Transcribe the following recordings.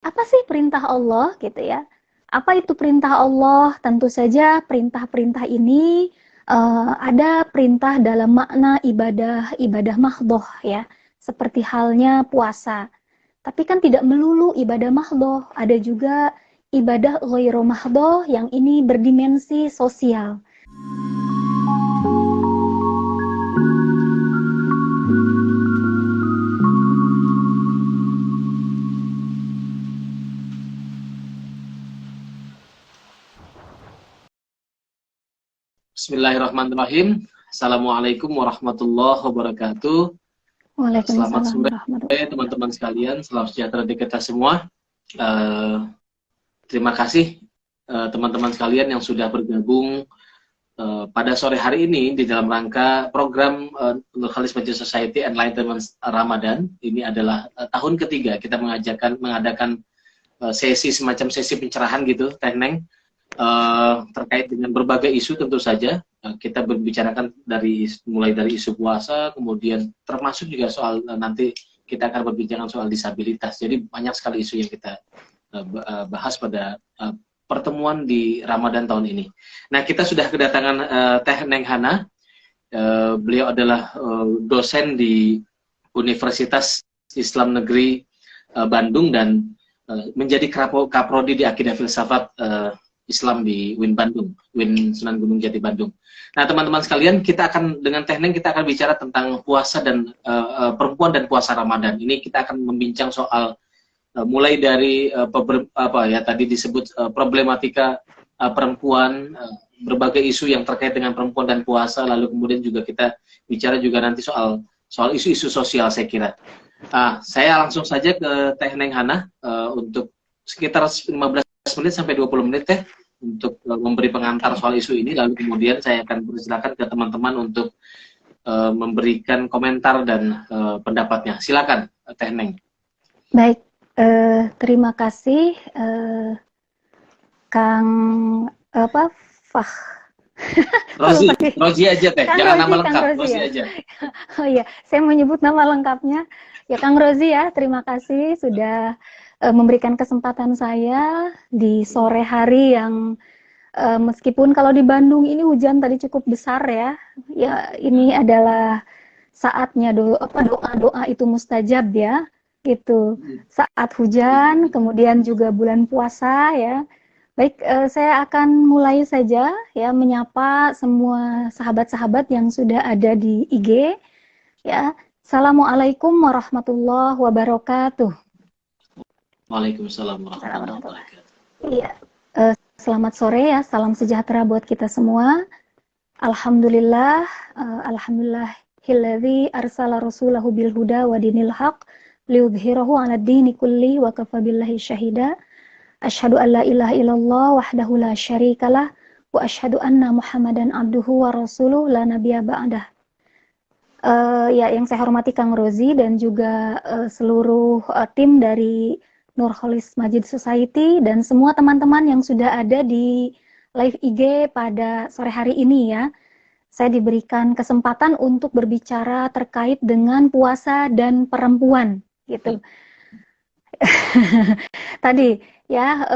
apa sih perintah Allah gitu ya? Apa itu perintah Allah? Tentu saja perintah-perintah ini ada perintah dalam makna ibadah mahdhoh ya, seperti halnya puasa. Tapi kan tidak melulu ibadah mahdhoh, ada juga ibadah ghairu mahdhoh yang ini berdimensi sosial. Bismillahirrahmanirrahim. Assalamualaikum warahmatullahi wabarakatuh. Selamat Waalaikumsalam sore warahmatullahi wabarakatuh. teman-teman sekalian. Salam sejahtera di kita semua. Eh, Terima kasih teman-teman sekalian yang sudah bergabung pada sore hari ini di dalam rangka program Nurkhalis Masjid Society Enlightenment Ramadan. Ini adalah tahun ketiga kita mengadakan sesi semacam sesi pencerahan gitu, Teh Neng. Terkait dengan berbagai isu tentu saja kita berbicarakan mulai dari isu puasa, kemudian termasuk juga soal nanti kita akan berbincang soal disabilitas. Jadi banyak sekali isu yang kita bahas pada pertemuan di Ramadan tahun ini. Nah, kita sudah kedatangan Teh Neng Hana. Beliau adalah dosen di Universitas Islam Negeri Bandung dan menjadi kaprodi di Akidah Filsafat Islam di UIN Sunan Gunung Jati Bandung. Nah, teman-teman sekalian, kita akan dengan Teh Neng kita akan bicara tentang puasa dan perempuan dan puasa Ramadan. Ini kita akan membincang soal mulai dari tadi disebut problematika perempuan, berbagai isu yang terkait dengan perempuan dan puasa, lalu kemudian juga kita bicara juga nanti soal isu-isu sosial saya kira. Saya langsung saja ke Teh Neng Hana untuk sekitar 15 menit sampai 20 menit Teh untuk memberi pengantar soal isu ini, lalu kemudian saya akan persilakan ke teman-teman untuk memberikan komentar dan pendapatnya. Silakan Teh Neng. Baik, terima kasih Kang Fah. Rozi aja Teh, Kang jangan Rozi, nama Kang lengkap, Rozi Rozi ya. aja. Oh iya, saya menyebut nama lengkapnya. Ya Kang Rozi ya, terima kasih sudah memberikan kesempatan saya di sore hari yang meskipun kalau di Bandung ini hujan tadi cukup besar ya. Ya ini adalah saatnya doa-doa itu mustajab ya. Gitu. Saat hujan, kemudian juga bulan puasa ya. Baik, saya akan mulai saja ya menyapa semua sahabat-sahabat yang sudah ada di IG ya. Assalamualaikum warahmatullahi wabarakatuh. Waalaikumsalam warahmatullahi Warahmatullahi. wabarakatuh. Iya, selamat sore ya, salam sejahtera buat kita semua. Alhamdulillah, alhamdulillahilladzi arsala rasulahu bil huda wa dinil haq liyudhhirahu 'ala dini kulli wa kafa billahi syahida. Asyhadu an la ilaha illallah wahdahu la syarikalah wa asyhadu anna Muhammadan abduhu wa rasuluh la nabiyya ba'dah. Ya yang saya hormati Kang Rozi dan juga seluruh tim dari Nurkhalis Masjid Society dan semua teman-teman yang sudah ada di live IG pada sore hari ini ya. Saya diberikan kesempatan untuk berbicara terkait dengan puasa dan perempuan gitu. Tadi ya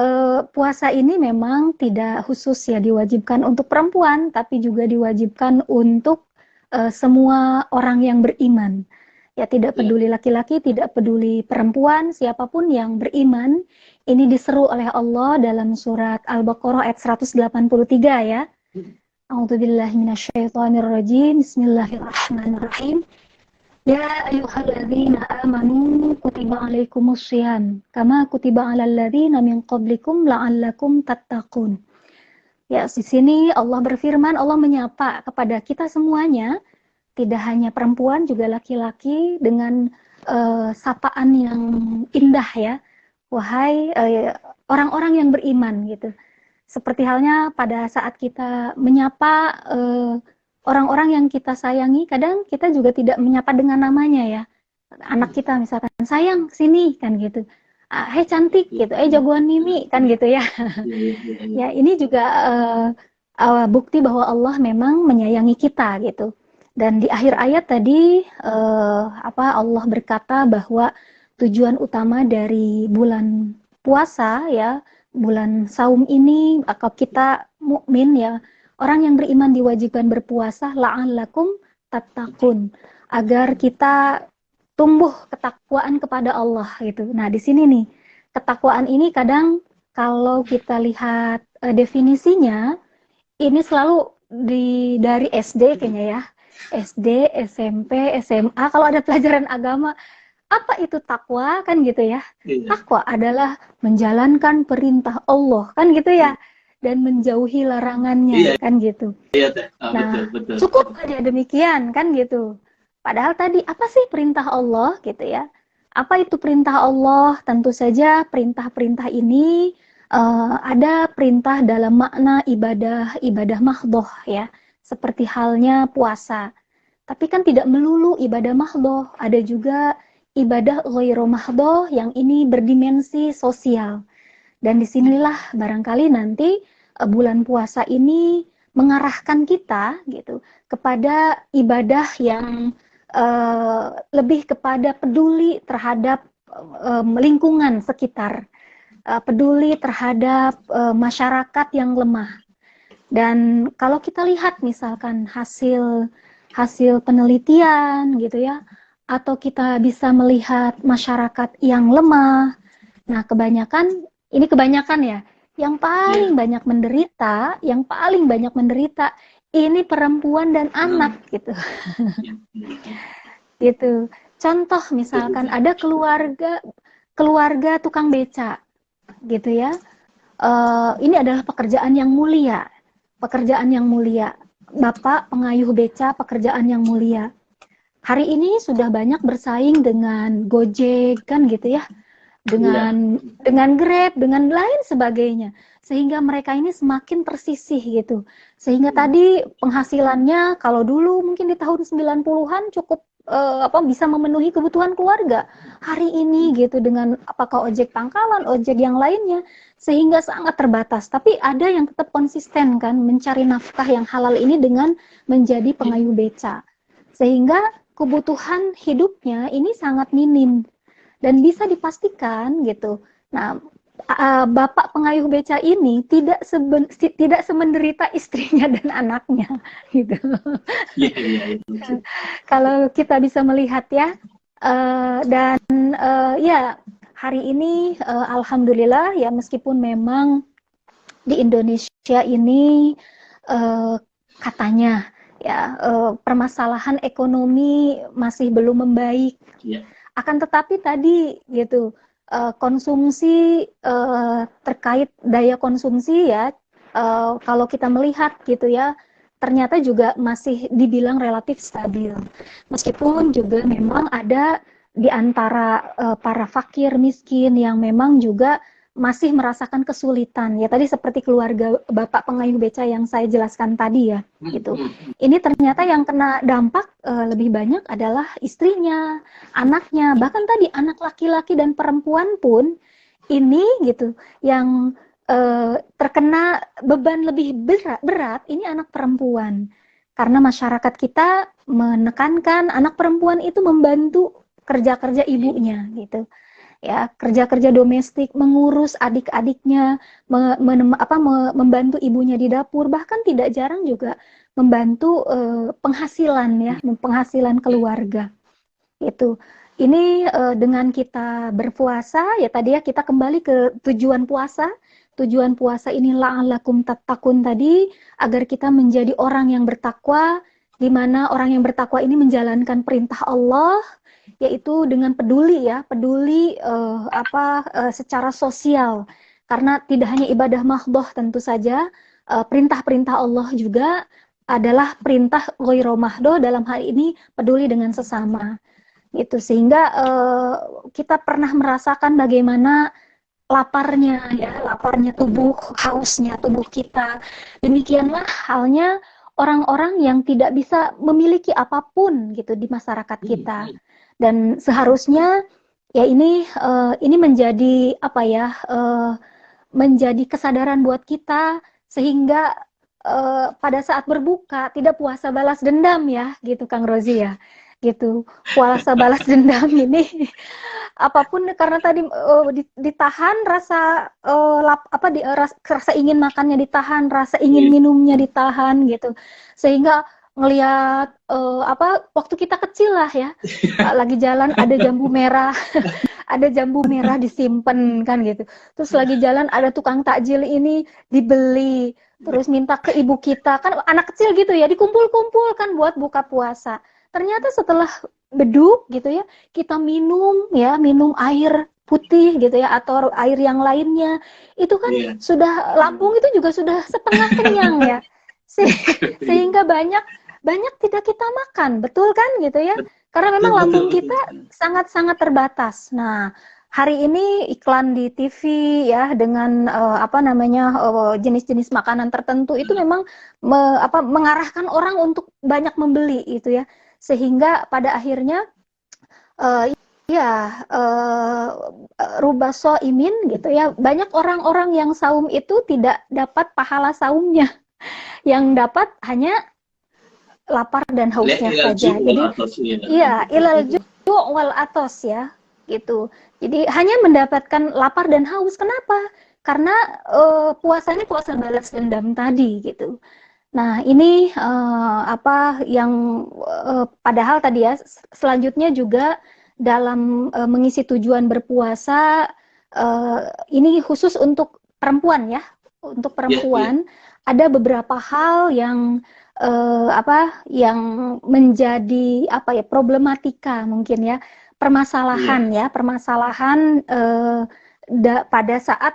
puasa ini memang tidak khusus ya diwajibkan untuk perempuan, tapi juga diwajibkan untuk semua orang yang beriman. Ya tidak peduli laki-laki, tidak peduli perempuan, siapapun yang beriman, ini diseru oleh Allah dalam surat Al-Baqarah ayat 183 ya. A'udzubillahi minasyaitonirrajim. Bismillahirrahmanirrahim. Ya ayyuhalladzina amanu kutiba alaikumussyiyam kama kutiba alal ladzina min qablikum la'allakum tattaqun. Ya, di sini Allah berfirman, Allah menyapa kepada kita semuanya, tidak hanya perempuan juga laki-laki dengan sapaan yang indah ya. Wahai orang-orang yang beriman gitu. Seperti halnya pada saat kita menyapa orang-orang yang kita sayangi, kadang kita juga tidak menyapa dengan namanya ya. Anak kita misalkan, sayang sini kan gitu. Hei cantik gitu, jagoan Mimi kan gitu ya. Ya ini juga bukti bahwa Allah memang menyayangi kita gitu. Dan di akhir ayat tadi Allah berkata bahwa tujuan utama dari bulan puasa ya, bulan saum ini, atau kita mukmin ya, orang yang beriman diwajibkan berpuasa la'allakum tattaqun, agar kita tumbuh ketakwaan kepada Allah gitu. Nah, di sini nih, ketakwaan ini kadang kalau kita lihat definisinya, ini selalu dari SD kayaknya ya. SD, SMP, SMA, kalau ada pelajaran agama, apa itu takwa kan gitu ya. Iya. Takwa adalah menjalankan perintah Allah kan gitu ya, dan menjauhi Iya, larangannya kan gitu. iya Teh. Betul, Nah, betul. cukup aja demikian kan gitu. Padahal tadi apa sih perintah Allah gitu ya? Apa itu perintah Allah? Tentu saja perintah-perintah ini ada perintah dalam makna ibadah mahdhoh ya. Seperti halnya puasa. Tapi kan tidak melulu ibadah mahdhoh, ada juga ibadah ghairu mahdhoh yang ini berdimensi sosial. Dan disinilah barangkali nanti bulan puasa ini mengarahkan kita gitu kepada ibadah yang lebih kepada peduli terhadap lingkungan sekitar, peduli terhadap masyarakat yang lemah. Dan kalau kita lihat misalkan hasil hasil penelitian gitu ya, atau kita bisa melihat masyarakat yang lemah. Nah, kebanyakan ya, yang Iya. paling banyak menderita, ini perempuan dan anak gitu. Iya. Gitu. Contoh Betul, misalkan Teh. ada keluarga tukang beca gitu ya. Ini adalah pekerjaan yang mulia. Pekerjaan yang mulia. Bapak pengayuh beca, pekerjaan yang mulia. Hari ini sudah banyak bersaing dengan Gojek kan gitu ya, Iya. dengan Grab, dengan lain sebagainya. Sehingga mereka ini semakin tersisih gitu. Sehingga tadi penghasilannya kalau dulu mungkin di tahun 90-an cukup bisa memenuhi kebutuhan keluarga. Hari ini gitu dengan apakah ojek pangkalan, ojek yang lainnya, sehingga sangat terbatas. Tapi ada yang tetap konsisten kan mencari nafkah yang halal ini dengan menjadi pengayuh beca. Sehingga kebutuhan hidupnya ini sangat minim dan bisa dipastikan gitu. Nah, bapak pengayuh beca ini tidak semenderita istrinya dan anaknya gitu. Iya, iya, iya. Kalau kita bisa melihat ya, dan ya hari ini alhamdulillah ya, meskipun memang di Indonesia ini katanya ya permasalahan ekonomi masih belum membaik. Iya. Akan tetapi tadi gitu, konsumsi terkait daya konsumsi ya, kalau kita melihat gitu ya, ternyata juga masih dibilang relatif stabil. Meskipun juga memang ada di antara para fakir miskin yang memang juga masih merasakan kesulitan. Ya tadi seperti keluarga Bapak pengayuh beca yang saya jelaskan tadi ya, gitu. Ini ternyata yang kena dampak lebih banyak adalah istrinya, anaknya, bahkan tadi anak laki-laki dan perempuan pun ini gitu yang terkena beban lebih berat ini anak perempuan. Karena masyarakat kita menekankan anak perempuan itu membantu kerja-kerja ibunya gitu. Ya, kerja-kerja domestik, mengurus adik-adiknya, membantu ibunya di dapur, bahkan tidak jarang juga membantu penghasilan ya, penghasilan keluarga. Itu. Ini dengan kita berpuasa, ya tadi ya kita kembali ke tujuan puasa. Tujuan puasa ini la'allakum tattaqun tadi, agar kita menjadi orang yang bertakwa, di mana orang yang bertakwa ini menjalankan perintah Allah, yaitu dengan peduli ya, peduli secara sosial. Karena tidak hanya ibadah mahdhoh tentu saja, perintah-perintah Allah juga adalah perintah ghairu mahdhoh, dalam hal ini peduli dengan sesama. Gitu, sehingga kita pernah merasakan bagaimana laparnya tubuh, hausnya tubuh kita. Demikianlah halnya orang-orang yang tidak bisa memiliki apapun gitu di masyarakat kita. Dan seharusnya ya ini menjadi menjadi kesadaran buat kita, sehingga pada saat berbuka tidak puasa balas dendam ya gitu Kang Rozi ya. gitu. Puasa balas dendam ini apapun karena tadi ditahan rasa rasa ingin makannya ditahan, rasa ingin minumnya ditahan gitu. Sehingga ngelihat waktu kita kecil lah ya, lagi jalan ada jambu merah, ada jambu merah disimpan kan gitu. Terus lagi jalan ada tukang takjil ini dibeli, terus minta ke ibu kita kan anak kecil gitu ya, dikumpul-kumpul kan buat buka puasa. Ternyata setelah beduk gitu ya, kita minum air putih gitu ya atau air yang lainnya. Itu kan sudah lambung itu juga sudah setengah kenyang ya. Sehingga banyak tidak kita makan, betul kan gitu ya? Karena memang lambung kita sangat-sangat terbatas. Nah, hari ini iklan di TV ya dengan jenis-jenis makanan tertentu itu memang mengarahkan orang untuk banyak membeli itu ya. Sehingga pada akhirnya rubaso imin gitu ya. Banyak orang-orang yang saum itu tidak dapat pahala saumnya. Yang dapat hanya lapar dan hausnya saja. Jadi ilal ju' wal atos ya, gitu. Jadi hanya mendapatkan lapar dan haus. Kenapa? Karena puasanya puasa balas dendam tadi gitu. Nah, ini padahal tadi ya selanjutnya juga dalam mengisi tujuan berpuasa ini khusus untuk perempuan ya. Untuk perempuan ada beberapa hal yang yang menjadi problematika mungkin ya, permasalahan pada saat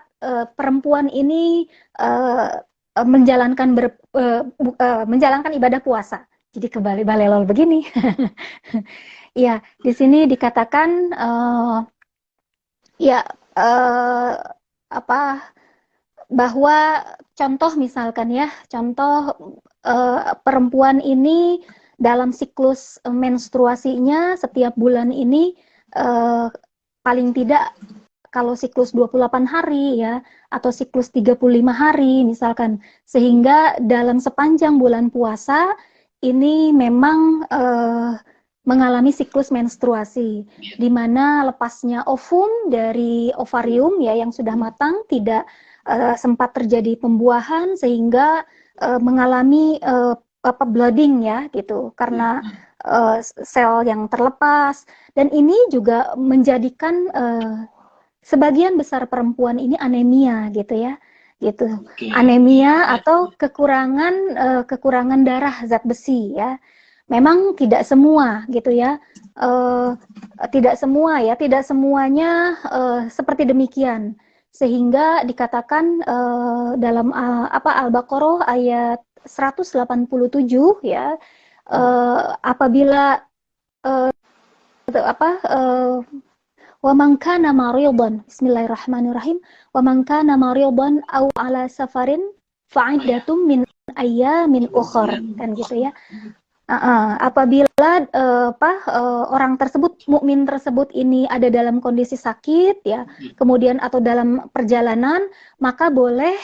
perempuan ini menjalankan ibadah puasa. Jadi kembali balelol begini. Ya, di sini dikatakan bahwa contoh misalkan ya, perempuan ini dalam siklus menstruasinya setiap bulan ini paling tidak kalau siklus 28 hari ya atau siklus 35 hari misalkan, sehingga dalam sepanjang bulan puasa ini memang mengalami siklus menstruasi di mana lepasnya ovum dari ovarium ya yang sudah matang tidak sempat terjadi pembuahan sehingga mengalami blooding ya gitu karena sel yang terlepas, dan ini juga menjadikan sebagian besar perempuan ini anemia gitu ya gitu. Anemia atau kekurangan darah zat besi ya. Memang tidak semua gitu ya, tidak semuanya seperti demikian, sehingga dikatakan dalam Al-Baqarah ayat 187 ya, apabila wa man kana maridan, bismillahirrahmanirrahim, wa man kana maridan aw ala safarin fa'iddatum min ayyamin ukhra, kan gitu ya. Apabila orang tersebut, mukmin tersebut ini ada dalam kondisi sakit ya, kemudian atau dalam perjalanan, maka boleh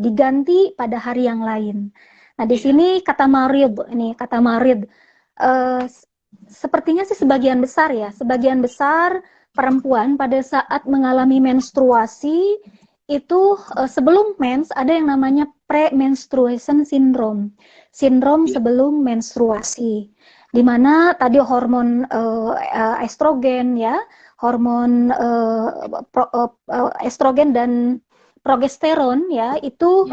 diganti pada hari yang lain. Nah, di sini kata marid, sepertinya sih sebagian besar perempuan pada saat mengalami menstruasi itu sebelum mens ada yang namanya pre-menstruation syndrome. Sindrom sebelum menstruasi, di mana tadi hormon estrogen ya, hormon estrogen dan progesteron ya itu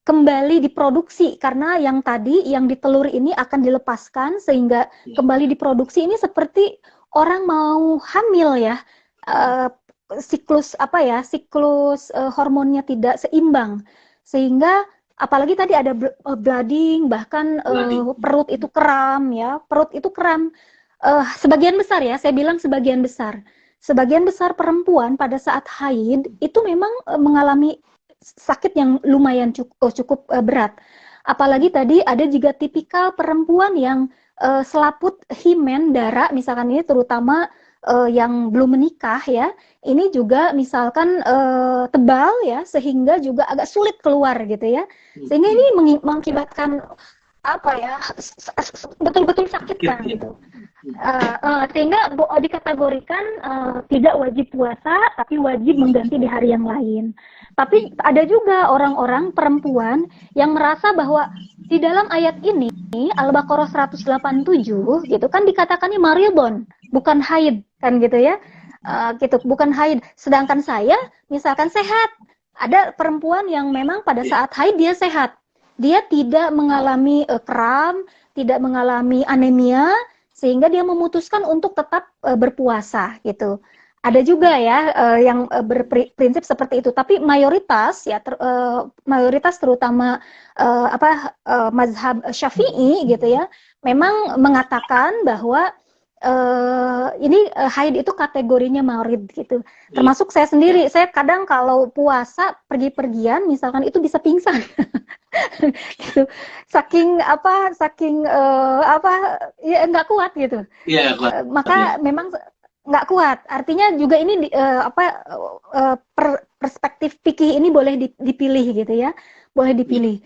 kembali diproduksi karena yang tadi yang di telur ini akan dilepaskan sehingga kembali diproduksi. Ini seperti orang mau hamil ya, siklus hormonnya tidak seimbang sehingga apalagi tadi ada blooding, bahkan perut itu kram ya, sebagian besar ya, saya bilang sebagian besar perempuan pada saat haid itu memang mengalami sakit yang lumayan cukup berat. Apalagi tadi ada juga tipikal perempuan yang selaput himen darah misalkan, ini terutama yang belum menikah ya, ini juga misalkan tebal ya, sehingga juga agak sulit keluar gitu ya, sehingga ini mengakibatkan apa ya, betul-betul sakit kan gitu. Sehingga dikategorikan tidak wajib puasa, tapi wajib mengganti di hari yang lain. Tapi ada juga orang-orang perempuan yang merasa bahwa di dalam ayat ini Al-Baqarah 187 gitu kan dikatakannya maridon, bukan haid kan gitu ya. Gitu, bukan haid. Sedangkan saya misalkan sehat. Ada perempuan yang memang pada saat haid dia sehat. Dia tidak mengalami kram, tidak mengalami anemia, sehingga dia memutuskan untuk tetap berpuasa gitu. Ada juga ya yang berprinsip seperti itu, tapi mayoritas ya mayoritas terutama mazhab Syafi'i gitu ya, memang mengatakan bahwa ini haid itu kategorinya marid gitu. Termasuk saya sendiri, saya kadang kalau puasa pergi-pergian misalkan itu bisa pingsan. Gitu. Saking ya nggak kuat gitu. Iya, kuat. Maka memang nggak kuat. Artinya juga ini perspektif fikih ini boleh dipilih gitu ya. Boleh dipilih.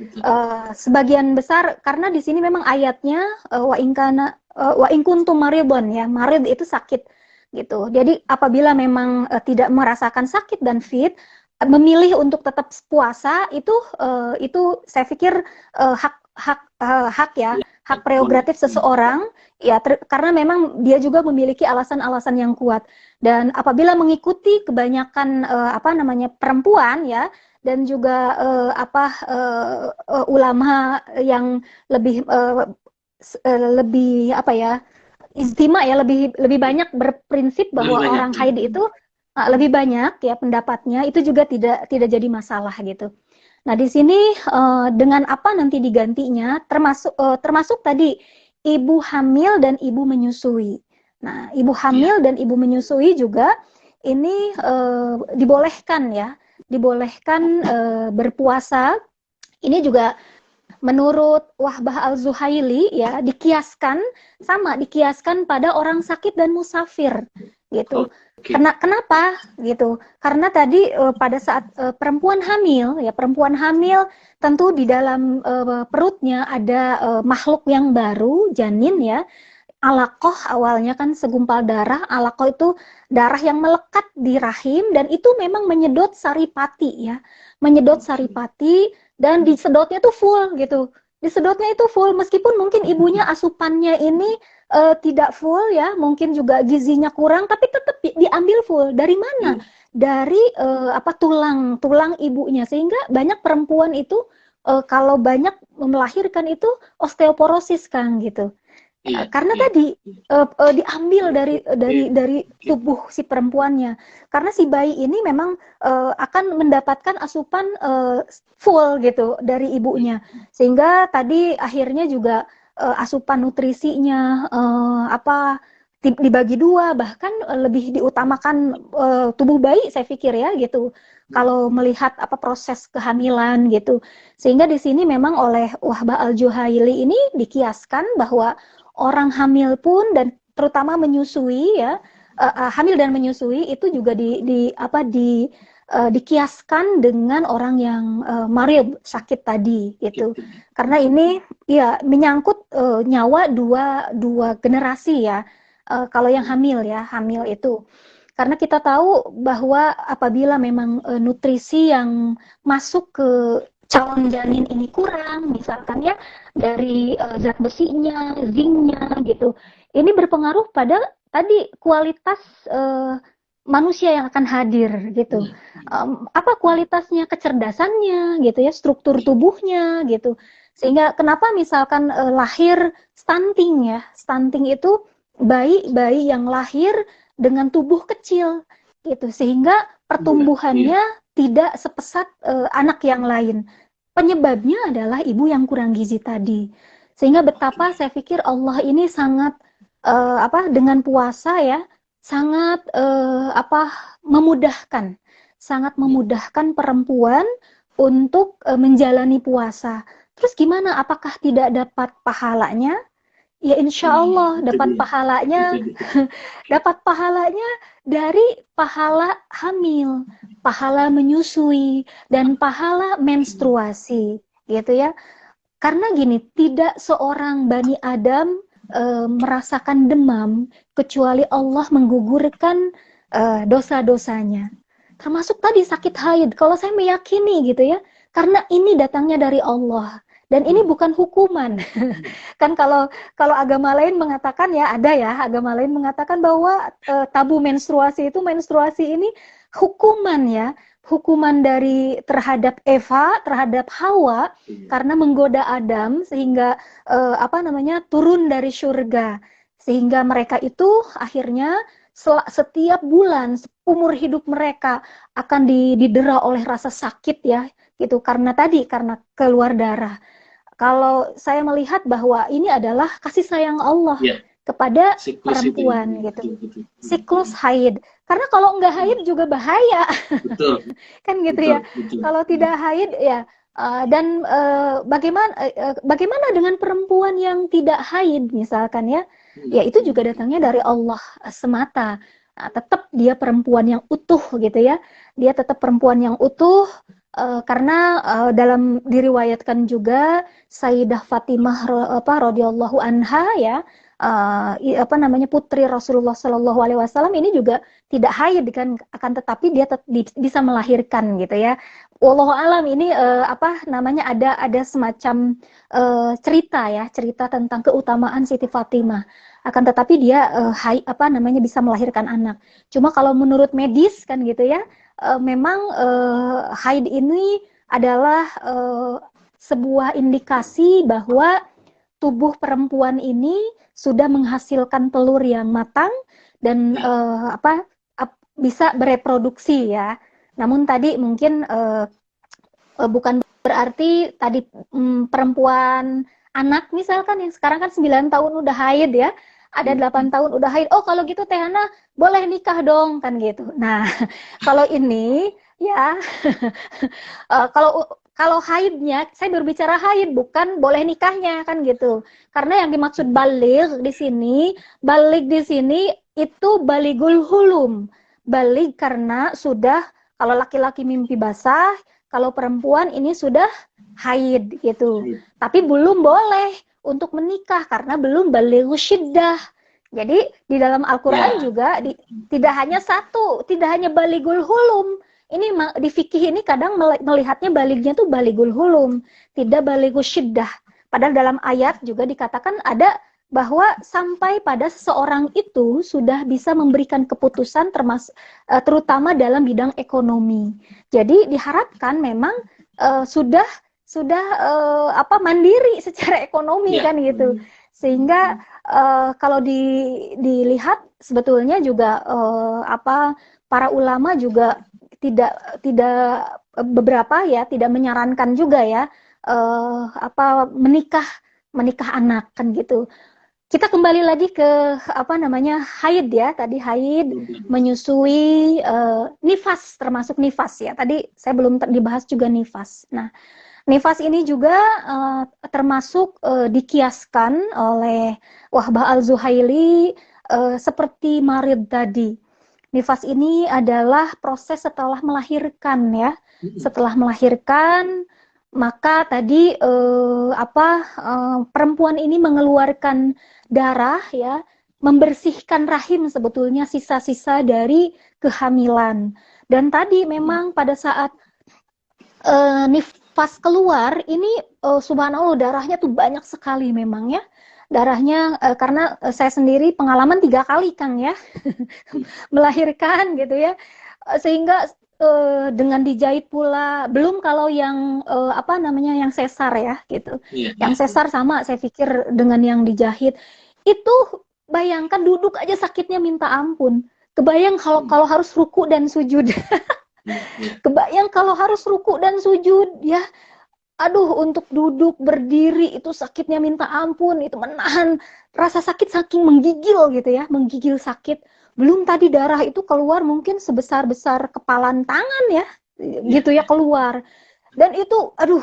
Sebagian besar karena di sini memang ayatnya wa in kuntum maridun ya. Marid itu sakit gitu. Jadi apabila memang tidak merasakan sakit dan fit, memilih untuk tetap puasa itu saya pikir hak ya, hak prerogatif seseorang ya, karena memang dia juga memiliki alasan-alasan yang kuat. Dan apabila mengikuti kebanyakan perempuan ya, dan juga ulama yang lebih istimewa ya, lebih banyak berprinsip bahwa orang haid itu lebih banyak ya pendapatnya, itu juga tidak jadi masalah gitu. Nah di sini dengan apa nanti digantinya, termasuk tadi ibu hamil dan ibu menyusui. Nah ibu hamil dan ibu menyusui juga ini dibolehkan berpuasa. Ini juga menurut Wahbah Al-Zuhaili ya dikiaskan pada orang sakit dan musafir gitu. Kenapa gitu? Karena tadi pada saat perempuan hamil tentu di dalam perutnya ada makhluk yang baru, janin ya. Alaqoh awalnya kan segumpal darah. Alaqoh itu darah yang melekat di rahim dan itu memang menyedot saripati ya. Menyedot saripati dan disedotnya tuh full gitu. Disedotnya itu full meskipun mungkin ibunya asupannya ini tidak full ya, mungkin juga gizinya kurang, tapi tetap diambil full. Dari mana? Dari tulang ibunya. Sehingga banyak perempuan itu kalau banyak melahirkan itu osteoporosis Kang gitu. Karena tadi diambil dari tubuh si perempuannya. Karena si bayi ini memang akan mendapatkan asupan full gitu dari ibunya. Sehingga tadi akhirnya juga asupan nutrisinya dibagi dua, bahkan lebih diutamakan tubuh bayi saya pikir ya gitu. Kalau melihat proses kehamilan gitu. Sehingga di sini memang oleh Wahbah Al-Juhaili ini dikiaskan bahwa orang hamil pun dan terutama menyusui ya, hamil dan menyusui itu juga dikiaskan dengan orang yang marid, sakit tadi gitu. Karena ini ya menyangkut nyawa dua generasi ya. Kalau yang hamil itu. Karena kita tahu bahwa apabila memang nutrisi yang masuk ke calon janin ini kurang, misalkan ya dari zat besinya, zinknya gitu. Ini berpengaruh pada tadi kualitas manusia yang akan hadir gitu. Apa kualitasnya, kecerdasannya gitu ya, struktur tubuhnya gitu. Sehingga kenapa misalkan lahir stunting ya. Stunting itu bayi yang lahir dengan tubuh kecil gitu. Sehingga pertumbuhannya tidak sepesat anak yang lain. Penyebabnya adalah ibu yang kurang gizi tadi. Sehingga betapa saya pikir Allah ini sangat dengan puasa ya, sangat memudahkan perempuan untuk menjalani puasa. Terus gimana? Apakah tidak dapat pahalanya? Ya insya Allah dapat pahalanya, dapat pahalanya dari pahala hamil, pahala menyusui, dan pahala menstruasi, gitu ya. Karena gini, tidak seorang Bani Adam merasakan demam kecuali Allah menggugurkan dosa-dosanya. Termasuk tadi sakit haid. Kalau saya meyakini gitu ya, karena ini datangnya dari Allah dan ini bukan hukuman. Kan kalau agama lain mengatakan ya, ada ya agama lain mengatakan bahwa tabu menstruasi ini hukuman ya, hukuman dari terhadap Eva, terhadap Hawa karena menggoda Adam sehingga turun dari surga, sehingga mereka itu akhirnya setiap bulan umur hidup mereka akan didera oleh rasa sakit ya gitu, karena keluar darah. Kalau saya melihat bahwa ini adalah kasih sayang Allah Ya, kepada siklus itu. perempuan gitu, Betul. siklus haid. Karena kalau nggak haid juga bahaya, Betul. kan gitu Betul. ya. Betul. Kalau tidak haid ya, bagaimana dengan perempuan yang tidak haid misalkan ya? Ya itu juga datangnya dari Allah semata. Nah, tetap dia perempuan yang utuh gitu ya. Dia tetap perempuan yang utuh karena dalam diriwayatkan juga Sayyidah Fatimah radhiyallahu anha ya, putri Rasulullah Shallallahu Alaihi Wasallam ini juga tidak haid kan, akan tetapi dia bisa melahirkan gitu ya. Wallahu alam ini ada semacam cerita tentang keutamaan Siti Fatimah. Akan tetapi dia bisa melahirkan anak. Cuma kalau menurut medis kan gitu ya, memang haid ini adalah sebuah indikasi bahwa tubuh perempuan ini sudah menghasilkan telur yang matang dan bisa bereproduksi ya. Namun tadi mungkin bukan berarti tadi perempuan anak misalkan yang sekarang kan 9 tahun udah haid ya, ada 8 tahun udah haid. Oh kalau gitu Teh Hana boleh nikah dong kan gitu. Nah kalau ini ya kalau haidnya, saya berbicara haid, bukan boleh nikahnya kan gitu. Karena yang dimaksud balik di sini itu baligul hulum. Balik karena sudah, kalau laki-laki mimpi basah, kalau perempuan ini sudah haid gitu. Tapi belum boleh untuk menikah karena belum balighu syiddah. Jadi di dalam Al-Quran juga tidak hanya baligul hulum. Ini di fikih ini kadang melihatnya balignya tuh baligul hulum, tidak baligus syiddah. Padahal dalam ayat juga dikatakan ada bahwa sampai pada seseorang itu sudah bisa memberikan keputusan terutama dalam bidang ekonomi. Jadi diharapkan memang sudah mandiri secara ekonomi kan gitu. Sehingga kalau dilihat sebetulnya juga para ulama juga tidak beberapa ya tidak menyarankan juga ya menikah anak kan gitu. Kita kembali lagi ke haid ya, tadi haid, menyusui, nifas, termasuk nifas ya. Tadi saya belum dibahas juga nifas. Nah, nifas ini juga termasuk dikiaskan oleh Wahbah Al-Zuhaili seperti marid tadi. Nifas ini adalah proses setelah melahirkan ya. Setelah melahirkan, maka tadi perempuan ini mengeluarkan darah ya, membersihkan rahim sebetulnya sisa-sisa dari kehamilan. Dan tadi memang pada saat nifas keluar ini subhanallah darahnya tuh banyak sekali memang ya. Darahnya karena saya sendiri pengalaman 3 kali Kang ya melahirkan gitu ya, sehingga dengan dijahit pula, belum kalau yang yang sesar ya gitu. Yang sesar sama saya pikir dengan yang dijahit itu, bayangkan duduk aja sakitnya minta ampun. Kebayang kalau harus ruku dan sujud. Kebayang kalau harus ruku dan sujud ya. Aduh, untuk duduk, berdiri itu sakitnya minta ampun, itu menahan rasa sakit saking menggigil gitu ya, menggigil sakit. Belum tadi darah itu keluar mungkin sebesar-besar kepalan tangan ya, gitu ya keluar. Dan itu, aduh,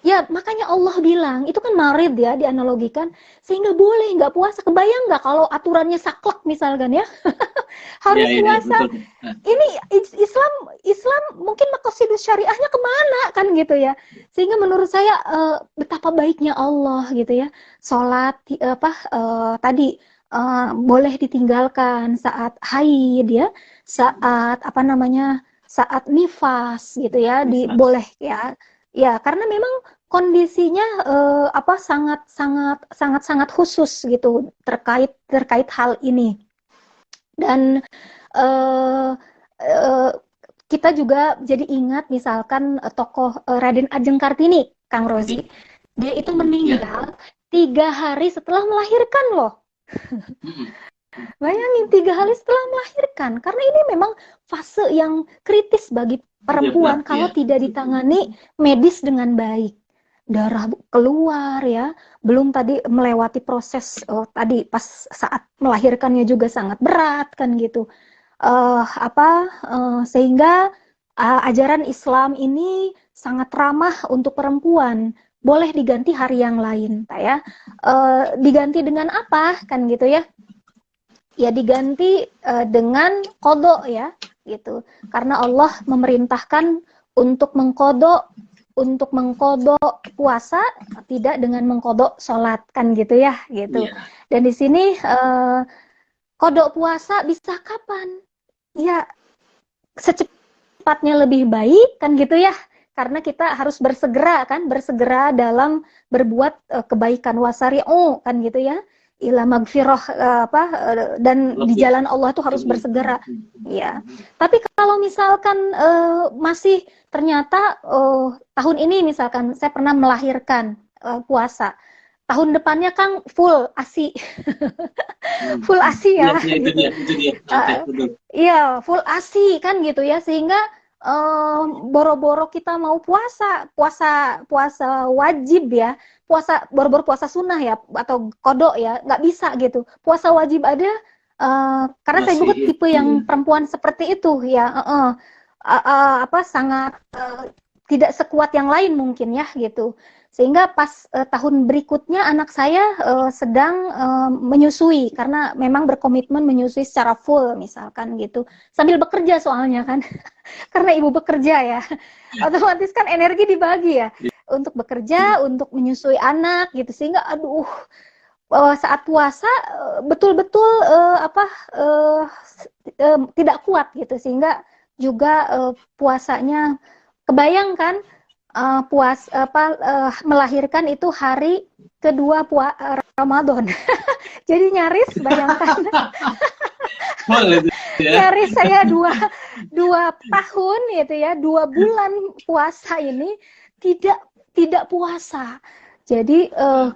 ya makanya Allah bilang, itu kan marid ya dianalogikan, sehingga boleh nggak puasa. Kebayang nggak kalau aturannya saklek misalkan ya, harus puasa. Ini Islam mungkin maqasidus syariahnya kemana kan gitu ya, Sehingga menurut saya betapa baiknya Allah gitu ya. Sholat tadi boleh ditinggalkan saat haid ya, saat apa namanya, saat nifas gitu ya, boleh ya. Ya, karena memang kondisinya sangat khusus gitu terkait hal ini. Dan eh, eh, kita juga jadi ingat misalkan tokoh Raden Ajeng Kartini, Kang Rozi. Dia itu meninggal 3 hari setelah melahirkan loh. Bayangin 3 hari setelah melahirkan, karena ini memang fase yang kritis bagi perempuan kalau tidak ditangani medis dengan baik. Darah keluar ya, belum tadi melewati proses tadi pas saat melahirkannya juga sangat berat kan gitu. Sehingga ajaran Islam ini sangat ramah untuk perempuan. Boleh diganti hari yang lain, ya. Diganti dengan apa kan gitu ya? Ya diganti dengan qadha ya, gitu. Karena Allah memerintahkan untuk mengqadha puasa, tidak dengan mengqadha sholat kan gitu ya, gitu. Yeah. Dan di sini qadha puasa bisa kapan? Ya secepatnya lebih baik kan gitu ya, karena kita harus bersegera dalam berbuat kebaikan, wasari'u kan gitu ya, ila magfirah dan di jalan Allah itu harus bersegera ya. Tapi kalau misalkan masih ternyata tahun ini misalkan saya pernah melahirkan puasa, tahun depannya Kang full ASI. Full ASI ya. Itu dia. Iya, full ASI kan gitu ya, sehingga boro-boro kita mau puasa wajib ya, boro-boro puasa sunnah ya atau kodok ya, nggak bisa gitu. Puasa wajib ada karena saya juga tipe yang perempuan seperti itu ya, sangat tidak sekuat yang lain mungkin ya gitu. Sehingga pas tahun berikutnya anak saya sedang menyusui, karena memang berkomitmen menyusui secara full misalkan gitu, sambil bekerja soalnya kan. Karena ibu bekerja ya, otomatis kan energi dibagi ya, untuk bekerja, untuk menyusui anak gitu, sehingga saat puasa betul-betul tidak kuat gitu, sehingga juga puasanya kebayangkan. Melahirkan itu hari kedua Ramadan. Jadi nyaris, bayangkan. Nyaris saya dua tahun gitu ya, 2 bulan puasa ini tidak puasa. Jadi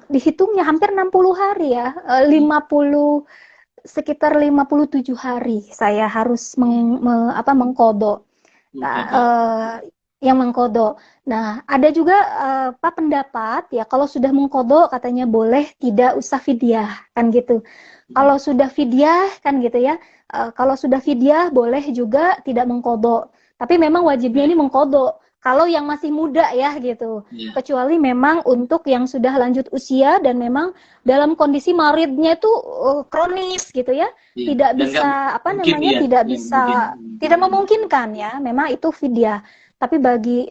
dihitungnya hampir 60 hari ya, sekitar 57 hari saya harus mengqadha. Yang mengqadha. Nah, ada juga pendapat ya, kalau sudah mengqadha katanya boleh tidak usah fidyah kan gitu. Kalau sudah fidyah kan gitu ya, kalau sudah fidyah boleh juga tidak mengqadha. Tapi memang wajibnya ini mengqadha. Kalau yang masih muda ya gitu. Yeah. Kecuali memang untuk yang sudah lanjut usia dan memang dalam kondisi maridnya itu kronis gitu ya. Yeah. Tidak bisa tidak memungkinkan ya. Memang itu fidyah. Tapi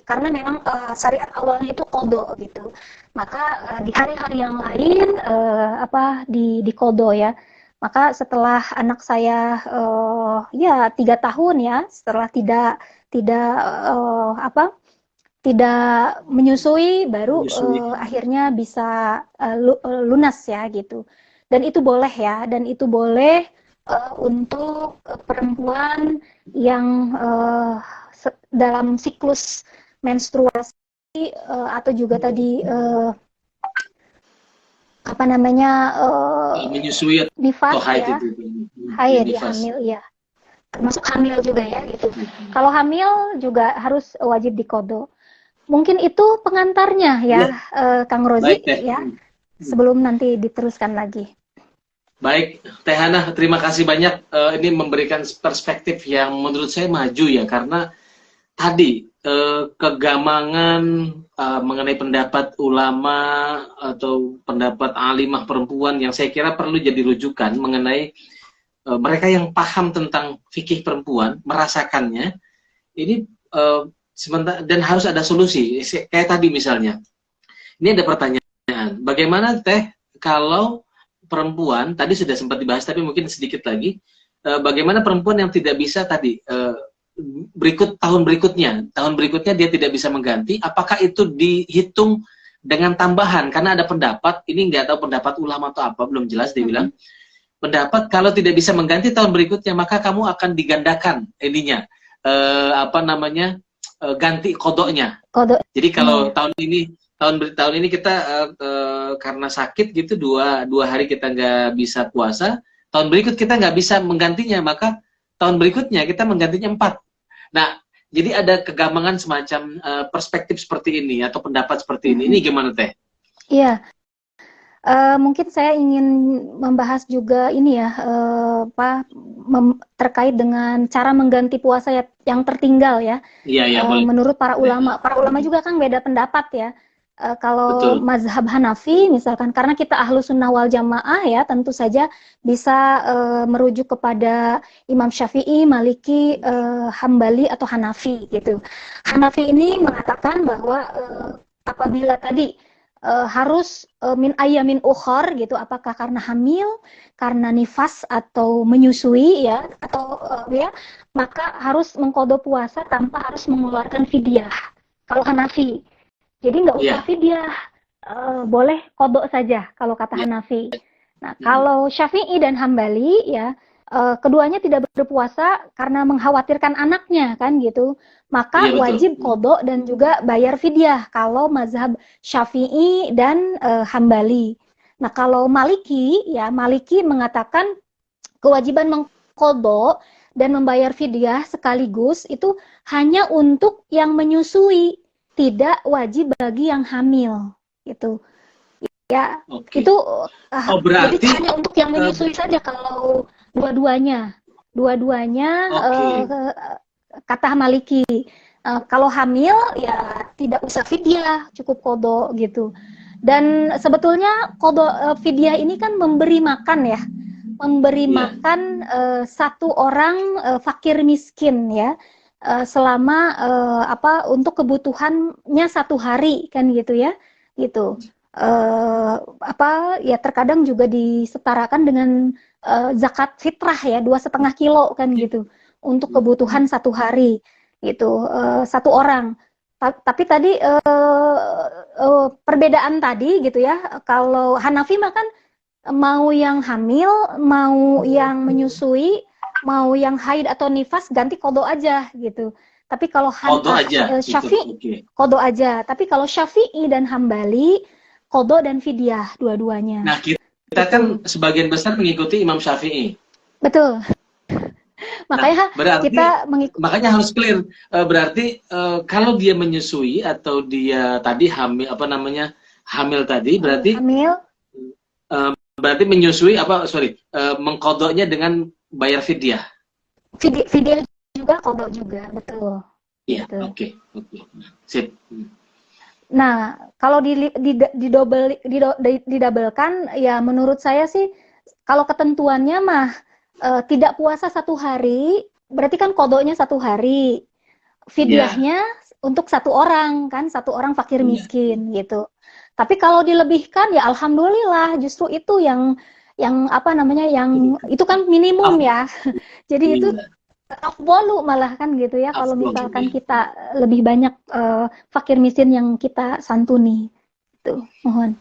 karena memang syariat awalnya itu qadha gitu, maka di hari-hari yang lain di qadha ya. Maka setelah anak saya 3 tahun ya, setelah tidak menyusui, baru akhirnya bisa lunas ya gitu. Dan itu boleh ya, dan itu boleh untuk perempuan yang dalam siklus menstruasi atau juga tadi menyusui nifas ya, haid ya, hamil ya, termasuk hamil juga ya gitu. Kalau hamil juga harus wajib diqadha. Mungkin itu pengantarnya ya, Kang Rozi. Baik, ya, sebelum nanti diteruskan lagi. Baik, Teh Hana, terima kasih banyak. Ini memberikan perspektif yang menurut saya maju ya, karena tadi kegamangan mengenai pendapat ulama atau pendapat alimah perempuan yang saya kira perlu jadi rujukan mengenai mereka yang paham tentang fikih perempuan, merasakannya. Ini sementara dan harus ada solusi. Kayak tadi misalnya, ini ada pertanyaan, bagaimana Teh kalau perempuan, tadi sudah sempat dibahas tapi mungkin sedikit lagi, bagaimana perempuan yang tidak bisa tadi tahun berikutnya dia tidak bisa mengganti, apakah itu dihitung dengan tambahan? Karena ada pendapat, ini nggak tahu pendapat ulama atau apa, belum jelas, dia bilang pendapat kalau tidak bisa mengganti tahun berikutnya maka kamu akan digandakan ininya ganti kodoknya. Jadi kalau tahun ini kita karena sakit gitu dua hari kita nggak bisa puasa, tahun berikut kita nggak bisa menggantinya, maka tahun berikutnya kita menggantinya 4. Nah, jadi ada kegambangan semacam perspektif seperti ini atau pendapat seperti ini. Ini gimana Teh? Iya, mungkin saya ingin membahas juga ini ya, terkait dengan cara mengganti puasa yang tertinggal ya. Iya, boleh. Menurut para ulama juga kan beda pendapat ya. Kalau Betul. mazhab Hanafi misalkan, karena kita ahlu sunnah wal jamaah ya, tentu saja bisa merujuk kepada Imam Syafi'i, Maliki, Hambali atau Hanafi gitu. Hanafi ini mengatakan bahwa apabila tadi harus min ayamin ukhor gitu, apakah karena hamil, karena nifas atau menyusui ya, atau maka harus mengqadha puasa tanpa harus mengeluarkan fidyah. Kalau Hanafi, jadi nggak usah fidyah, boleh qadha saja kalau kata Hanafi. Nah, kalau Syafi'i dan Hambali ya, keduanya tidak berpuasa karena mengkhawatirkan anaknya kan gitu, maka wajib qadha dan juga bayar fidyah kalau mazhab Syafi'i dan Hambali. Nah, kalau Maliki ya, Maliki mengatakan kewajiban mengqadha dan membayar fidyah sekaligus itu hanya untuk yang menyusui, tidak wajib bagi yang hamil gitu ya. Itu berarti jadi hanya untuk yang menyusui saja kalau dua-duanya kata Maliki. Kalau hamil ya tidak usah fidyah, cukup qadha gitu. Dan sebetulnya qadha fidyah ini kan memberi makan ya, makan satu orang fakir miskin ya, selama untuk kebutuhannya satu hari kan gitu ya, gitu. Ya terkadang juga disetarakan dengan zakat fitrah ya, 2,5 kilo kan gitu untuk kebutuhan satu hari gitu, satu orang. Tapi tadi perbedaan tadi gitu ya, kalau Hanafi makan mau yang hamil, mau yang menyusui, mau yang haid atau nifas, ganti qadha aja gitu. Tapi kalau Syafi'i qadha aja. Tapi kalau Syafi'i dan Hambali qadha dan fidyah dua-duanya. Nah, kita kan sebagian besar mengikuti Imam Syafi'i. Betul. Makanya makanya harus clear. Berarti kalau dia menyusui atau dia tadi hamil hamil tadi, berarti berarti menyusui mengqadhanya dengan bayar fidyah. Fidyah juga, qadha juga, betul. Iya, oke. Sip. Nah, kalau didabelkan ya, menurut saya sih kalau ketentuannya mah tidak puasa satu hari, berarti kan qadhanya satu hari. Fidyahnya untuk satu orang kan, satu orang fakir miskin gitu. Tapi kalau dilebihkan ya alhamdulillah, justru itu yang itu kan minimum ya. Jadi itu afdalu malah kan gitu ya, kalau misalkan kita lebih banyak fakir miskin yang kita santuni. Itu mohon.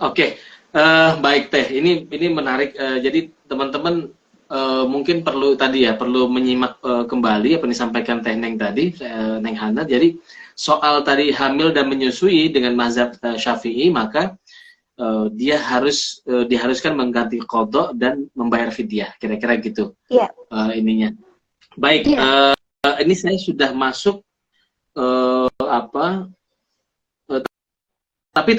Oke. Baik Teh, ini menarik. Jadi teman-teman mungkin perlu menyimak kembali apa yang disampaikan Teh Neng tadi, Neng Hana. Jadi soal tadi hamil dan menyusui dengan mazhab Syafi'i, maka dia diharuskan mengganti qadha dan membayar fidyah, kira-kira gitu. Ininya. Baik, ini saya sudah masuk tapi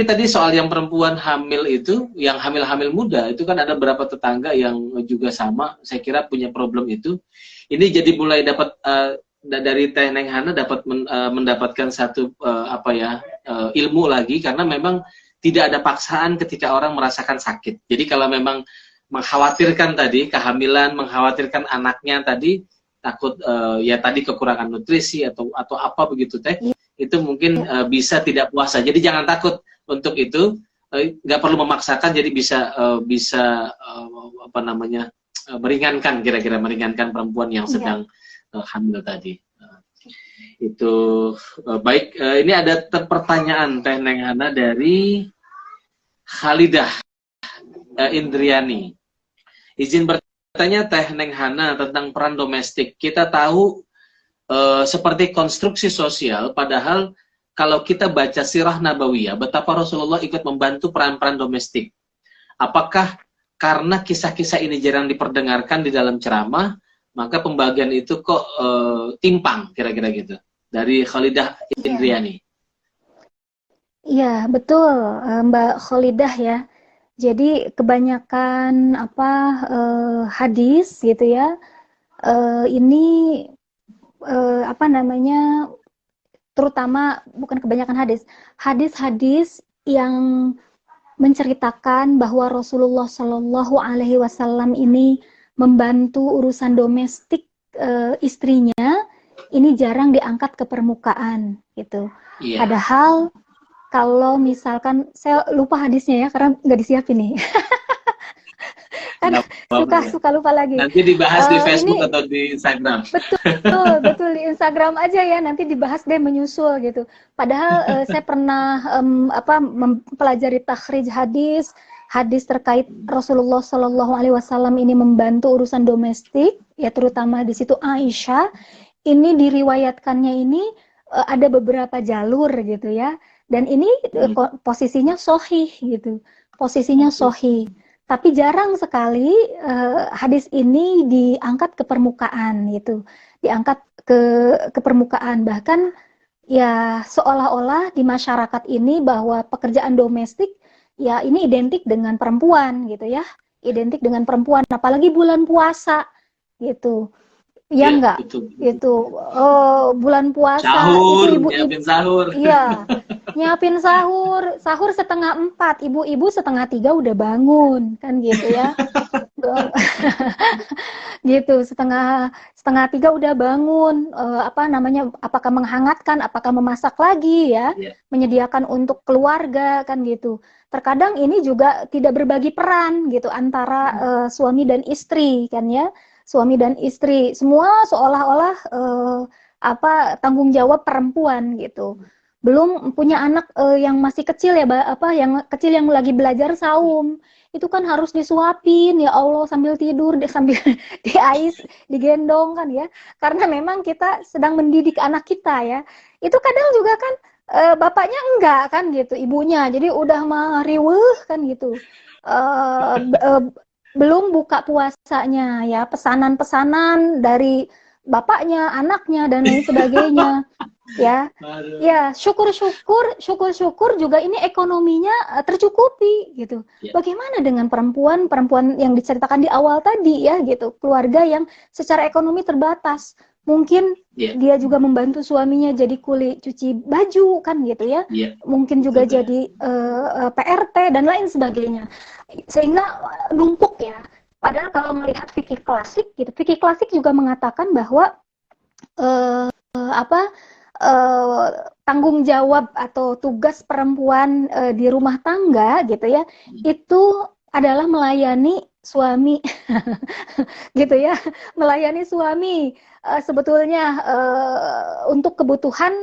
tadi soal yang perempuan hamil itu, yang hamil-hamil muda itu kan ada beberapa tetangga yang juga sama, saya kira punya problem itu. Ini jadi mulai dapat dari Teh Neng Hana dapat mendapatkan satu ilmu lagi, karena memang tidak ada paksaan ketika orang merasakan sakit. Jadi kalau memang mengkhawatirkan tadi kehamilan, mengkhawatirkan anaknya tadi, takut ya tadi kekurangan nutrisi atau apa begitu teh, Iya. itu mungkin bisa tidak puasa. Jadi jangan takut untuk itu, nggak perlu memaksakan. Jadi bisa apa namanya, meringankan, kira-kira meringankan perempuan yang Iya. sedang hamil tadi. Itu baik. Ini ada pertanyaan Teh Neng Hana dari Khalidah Indriani. Izin bertanya Teh Neng Hana tentang peran domestik. Kita tahu seperti konstruksi sosial, padahal kalau kita baca sirah nabawiyah, betapa Rasulullah ikut membantu peran-peran domestik. Apakah karena kisah-kisah ini jarang diperdengarkan di dalam ceramah, maka pembagian itu kok timpang, kira-kira gitu? Dari Khalidah Indriani. Iya, betul, Mbak Kholidah ya. Jadi kebanyakan hadis gitu ya, ini apa namanya, terutama bukan kebanyakan hadis-hadis yang menceritakan bahwa Rasulullah Shallallahu Alaihi Wasallam ini membantu urusan domestik istrinya, ini jarang diangkat ke permukaan gitu. Iya. Padahal kalau misalkan, saya lupa hadisnya ya, karena nggak disiapin nih. Kan suka lupa lagi. Nanti dibahas di Facebook ini, atau di Instagram. Betul di Instagram aja ya, nanti dibahas deh menyusul gitu. Padahal saya pernah mempelajari takhrij hadis terkait Rasulullah Shallallahu Alaihi Wasallam ini membantu urusan domestik, ya terutama di situ Aisyah. Ini diriwayatkannya ini ada beberapa jalur gitu ya. Dan ini posisinya sahih gitu, posisinya sahih. Tapi jarang sekali hadis ini diangkat ke permukaan gitu, diangkat ke permukaan. Bahkan ya seolah-olah di masyarakat ini bahwa pekerjaan domestik ya ini identik dengan perempuan gitu ya, identik dengan perempuan. Apalagi bulan puasa gitu. Ya enggak, itu bulan puasa sahur, itu ibu-ibu nyiapin sahur. Iya, nyiapin sahur 2:30, ibu-ibu 2:30 udah bangun kan gitu ya. Gitu, 2:30 udah bangun, apakah menghangatkan, apakah memasak lagi ya, menyediakan untuk keluarga kan gitu. Terkadang ini juga tidak berbagi peran gitu antara suami dan istri kan ya. Suami dan istri semua seolah-olah tanggung jawab perempuan gitu. Belum punya anak yang masih kecil ya, yang kecil yang lagi belajar saum, itu kan harus disuapin ya Allah sambil tidur, sambil diais, digendong kan ya. Karena memang kita sedang mendidik anak kita ya. Itu kadang juga kan bapaknya enggak kan gitu, ibunya. Jadi udah mah riweuh kan gitu. Belum buka puasanya ya, pesanan-pesanan dari bapaknya, anaknya dan lain sebagainya. Ya. Ya, syukur-syukur juga ini ekonominya tercukupi gitu. Bagaimana dengan perempuan yang diceritakan di awal tadi ya gitu, keluarga yang secara ekonomi terbatas. Mungkin dia juga membantu suaminya jadi kuli cuci baju kan gitu ya. Mungkin juga jadi PRT dan lain sebagainya. Sehingga numpuk ya. Padahal kalau melihat fikih klasik gitu, fikih klasik juga mengatakan bahwa tanggung jawab atau tugas perempuan di rumah tangga gitu ya, itu adalah melayani suami gitu ya, melayani suami sebetulnya untuk kebutuhan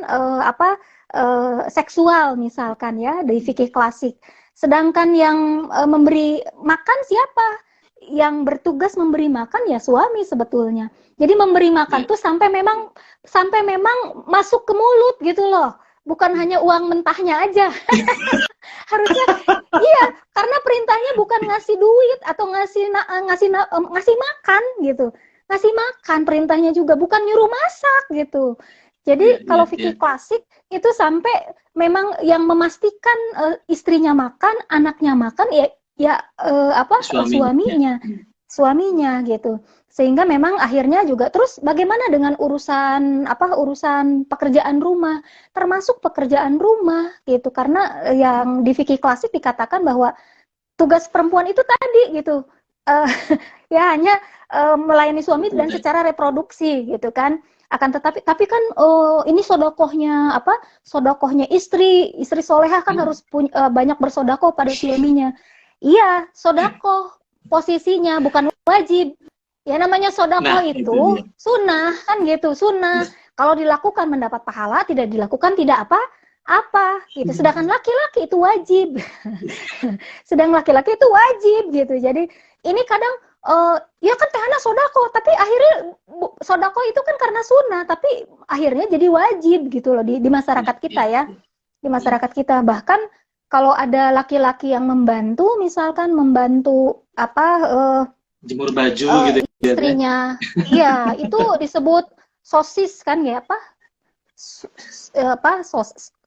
seksual misalkan ya dari fikih klasik. Sedangkan yang memberi makan siapa? Yang bertugas memberi makan ya suami sebetulnya. Jadi memberi makan tuh sampai memang masuk ke mulut gitu loh. Bukan hanya uang mentahnya aja. Harusnya iya, karena perintahnya bukan ngasih duit atau ngasih makan gitu. Ngasih makan perintahnya juga, bukan nyuruh masak gitu. Jadi kalau fikih klasik itu sampai memang yang memastikan istrinya makan, anaknya makan suaminya gitu. Sehingga memang akhirnya juga terus bagaimana dengan urusan pekerjaan rumah, termasuk pekerjaan rumah gitu, karena yang di fikih klasik dikatakan bahwa tugas perempuan itu tadi gitu, eh, ya hanya melayani suami dan secara reproduksi gitu kan. Akan tetapi kan ini sodakohnya apa? Sodakohnya istri solehah kan harus punya, banyak bersodakoh pada suaminya. Iya, sodakoh posisinya bukan wajib. Ya namanya sodakoh Nah, itu sunnah kan gitu, sunnah. Kalau dilakukan mendapat pahala, tidak dilakukan tidak apa gitu. Sedangkan laki-laki itu wajib. Sedang laki-laki itu wajib gitu. Jadi ini kadang ya kan tehana sodako, tapi akhirnya sodako itu kan karena sunnah, tapi akhirnya jadi wajib gitu loh di masyarakat kita ya, di masyarakat kita. Bahkan kalau ada laki-laki yang membantu, misalkan membantu apa jemur baju gitu istrinya, ya itu disebut sosis kan ya apa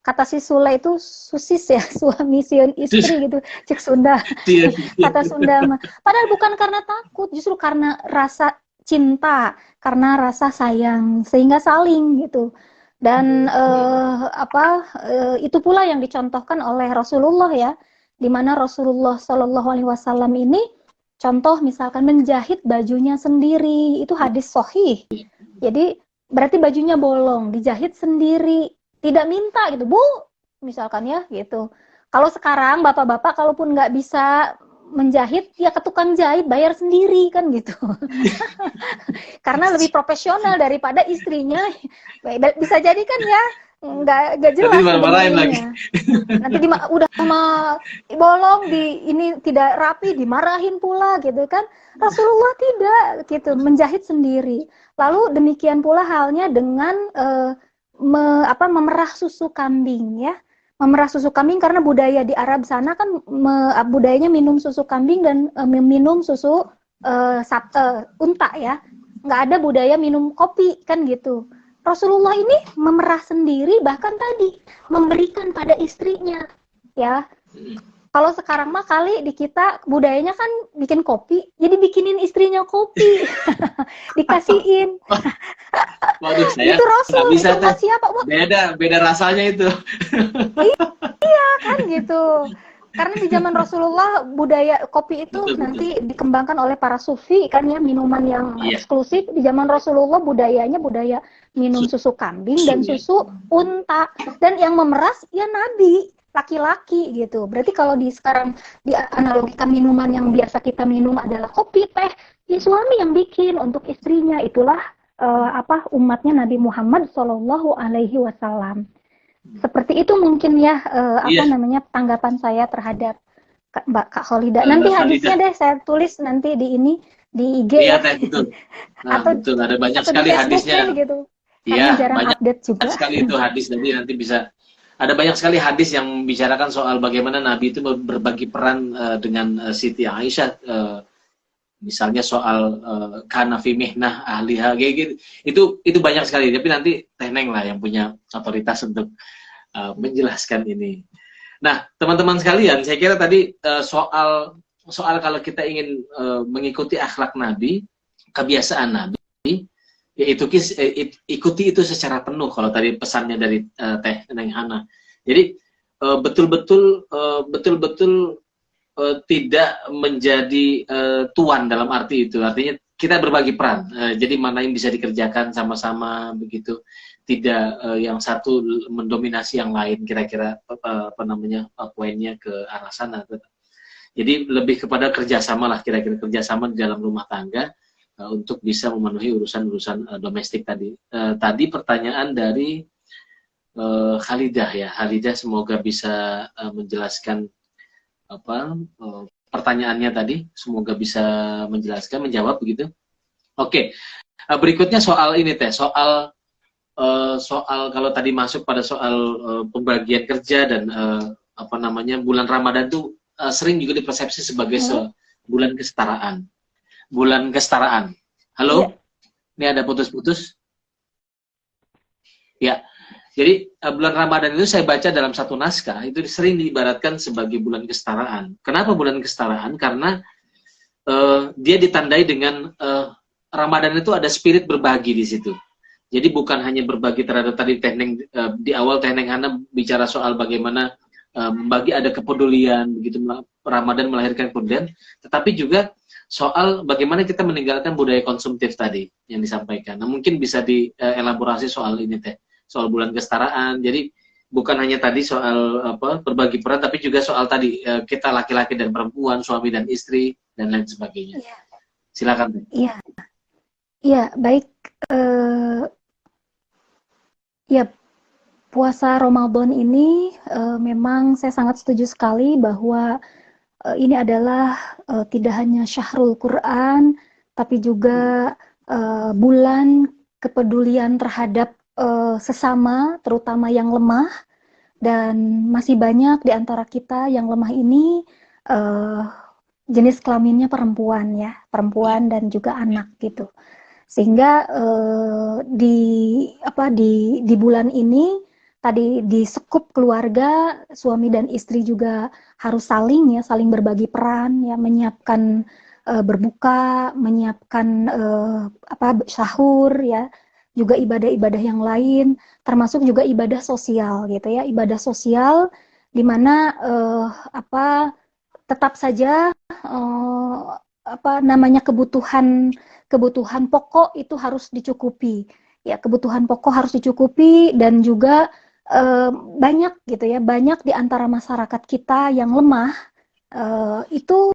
kata si Sule itu susis ya, suami siun istri gitu, cek Sunda. Kata Sunda mah. Padahal bukan karena takut, justru karena rasa cinta, karena rasa sayang, sehingga saling gitu. Dan itu pula yang dicontohkan oleh Rasulullah ya, di mana Rasulullah Shallallahu Alaihi Wasallam ini contoh misalkan menjahit bajunya sendiri, itu hadis sahih. Jadi berarti bajunya bolong, dijahit sendiri, tidak minta gitu, Bu, misalkan ya gitu. Kalau sekarang bapak-bapak kalaupun nggak bisa menjahit, ya ke tukang jahit bayar sendiri kan gitu. Karena lebih profesional daripada istrinya. Bisa jadi kan ya, nggak jelas. Nanti marah-marahin lagi. Nanti udah bolong ini tidak rapi, dimarahin pula gitu kan. Rasulullah tidak gitu, menjahit sendiri. Lalu demikian pula halnya dengan memerah susu kambing ya. Memerah susu kambing karena budaya di Arab sana kan budayanya minum susu kambing dan minum susu unta ya. Nggak ada budaya minum kopi kan gitu. Rasulullah ini memerah sendiri, bahkan tadi memberikan pada istrinya ya. Kalau sekarang mah kali di kita budayanya kan bikin kopi, jadi bikinin istrinya kopi. Dikasihin. Waduh, saya itu Rasul, bisa itu siapa? Beda rasanya itu. Iya kan gitu. Karena di zaman Rasulullah budaya kopi itu nanti dikembangkan oleh para sufi kan ya, minuman yang eksklusif. Di zaman Rasulullah budayanya budaya minum susu kambing dan susu unta, dan yang memeras ya Nabi, laki-laki gitu. Berarti kalau sekarang dianalogikan minuman yang biasa kita minum adalah kopi, teh, ya suami yang bikin untuk istrinya. Itulah umatnya Nabi Muhammad Shallallahu Alaihi Wasallam. Seperti itu mungkin ya tanggapan saya terhadap Mbak Kak Kholida. Nanti hadisnya deh saya tulis nanti di IG ya. Betul. Nah, betul, ada banyak sekali hadisnya gitu. Iya, banyak update juga sekali itu hadis, nanti bisa ada banyak sekali hadis yang membicarakan soal bagaimana Nabi itu berbagi peran dengan Siti Aisyah, misalnya soal kana fi mihnah ahliha gitu. Itu banyak sekali, tapi nanti Teh Neng lah yang punya otoritas untuk menjelaskan ini. Nah, teman-teman sekalian, saya kira tadi soal kalau kita ingin mengikuti akhlak Nabi, kebiasaan Nabi, ya ikuti itu secara penuh. Kalau tadi pesannya dari Teh Neng Hana, jadi betul-betul tidak menjadi tuan dalam arti itu. Artinya kita berbagi peran. Jadi mana yang bisa dikerjakan sama-sama begitu. Tidak yang satu mendominasi yang lain, kira-kira poinnya ke arah sana. Jadi lebih kepada kerjasama lah, kira-kira kerjasama di dalam rumah tangga untuk bisa memenuhi urusan-urusan domestik tadi. Tadi pertanyaan dari Khalidah ya. Khalidah semoga bisa menjelaskan pertanyaannya tadi, semoga bisa menjawab begitu. Oke. Berikutnya soal ini Teh, soal kalau tadi masuk pada soal pembagian kerja dan bulan Ramadan itu sering juga dipersepsi sebagai bulan kesetaraan. Bulan kesetaraan. Halo? Ini ada putus-putus? Ya. Jadi bulan Ramadan itu saya baca dalam satu naskah itu sering diibaratkan sebagai bulan kesetaraan. Kenapa bulan kesetaraan? Karena dia ditandai dengan Ramadan itu ada spirit berbagi di situ. Jadi bukan hanya berbagi terhadap tadi di awal Teh Neng Hana bicara soal bagaimana membagi, ada kepedulian begitu, Ramadan melahirkan kepedulian, tetapi juga soal bagaimana kita meninggalkan budaya konsumtif tadi yang disampaikan. Nah, mungkin bisa dielaborasi soal ini teh, soal bulan kesetaraan. Jadi bukan hanya tadi soal apa berbagi peran, tapi juga soal tadi kita laki-laki dan perempuan, suami dan istri dan lain sebagainya. Iya, Silakan teh. iya, iya, baik. Eh, ya, puasa Ramadan ini memang saya sangat setuju sekali bahwa ini adalah tidak hanya syahrul Quran, tapi juga bulan kepedulian terhadap sesama, terutama yang lemah, dan masih banyak di antara kita yang lemah ini uh, jenis kelaminnya perempuan ya, perempuan dan juga anak gitu. Sehingga di bulan ini tadi di sekup keluarga suami dan istri juga harus saling berbagi peran ya, menyiapkan berbuka, menyiapkan sahur ya, juga ibadah-ibadah yang lain, termasuk juga ibadah sosial gitu ya, ibadah sosial di mana tetap saja kebutuhan pokok itu harus dicukupi ya, kebutuhan pokok harus dicukupi, dan juga banyak gitu ya, banyak di antara masyarakat kita yang lemah itu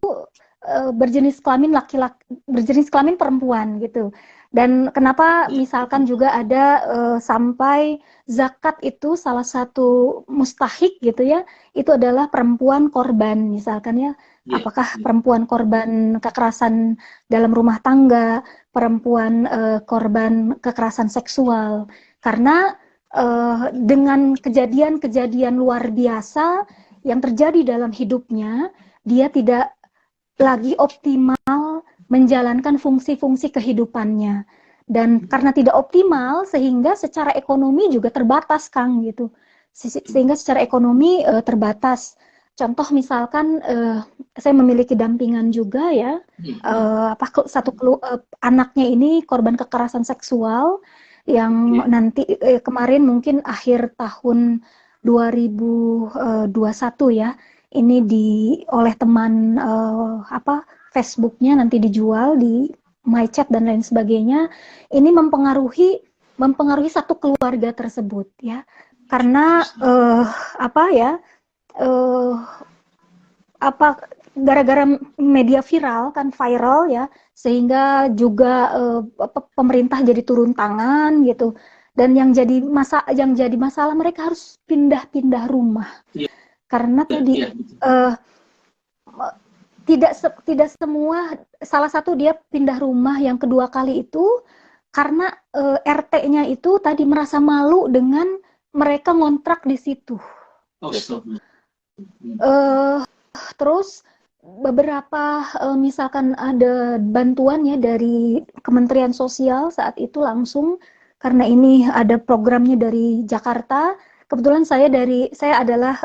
berjenis kelamin laki-laki, berjenis kelamin perempuan gitu. Dan kenapa misalkan juga ada sampai zakat itu salah satu mustahik gitu ya, itu adalah perempuan korban misalkan ya, apakah perempuan korban kekerasan dalam rumah tangga, perempuan korban kekerasan seksual, karena dengan kejadian-kejadian luar biasa yang terjadi dalam hidupnya, dia tidak lagi optimal menjalankan fungsi-fungsi kehidupannya. Dan karena tidak optimal, sehingga secara ekonomi juga terbatas, Kang, gitu. Sehingga secara ekonomi terbatas. Contoh misalkan saya memiliki dampingan juga ya, anaknya ini korban kekerasan seksual yang nanti kemarin mungkin akhir tahun 2021 ya, ini oleh teman Facebooknya nanti dijual di MyChat dan lain sebagainya. Ini mempengaruhi satu keluarga tersebut ya, karena gara-gara media viral kan, viral ya, sehingga juga pemerintah jadi turun tangan gitu, dan yang jadi masalah mereka harus pindah-pindah rumah karena tadi tidak semua, salah satu dia pindah rumah yang kedua kali itu karena RT-nya itu tadi merasa malu dengan mereka ngontrak di situ. Gitu. Terus beberapa misalkan ada bantuan ya dari Kementerian Sosial saat itu langsung, karena ini ada programnya dari Jakarta. Kebetulan saya adalah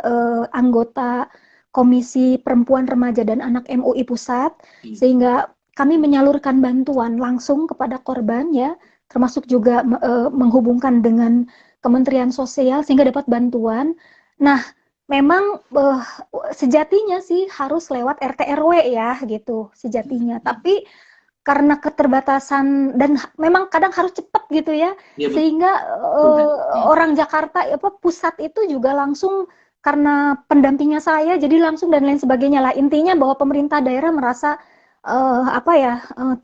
anggota Komisi Perempuan, Remaja dan Anak MUI Pusat, sehingga kami menyalurkan bantuan langsung kepada korban ya, termasuk juga menghubungkan dengan Kementerian Sosial sehingga dapat bantuan. Nah, memang sejatinya sih harus lewat RT RW ya gitu sejatinya, tapi karena keterbatasan dan memang kadang harus cepat gitu ya, sehingga orang Jakarta pusat itu juga langsung, karena pendampingnya saya jadi langsung dan lain sebagainya lah, intinya bahwa pemerintah daerah merasa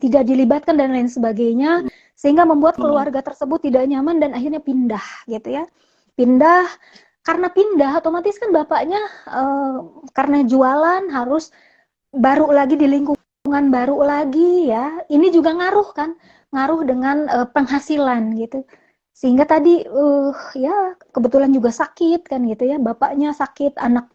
tidak dilibatkan dan lain sebagainya, sehingga membuat keluarga tersebut tidak nyaman dan akhirnya pindah gitu ya, karena pindah otomatis kan bapaknya karena jualan harus baru lagi di lingkungan baru lagi ya, ini juga ngaruh dengan penghasilan gitu, sehingga tadi ya kebetulan juga sakit kan gitu ya, bapaknya sakit, anak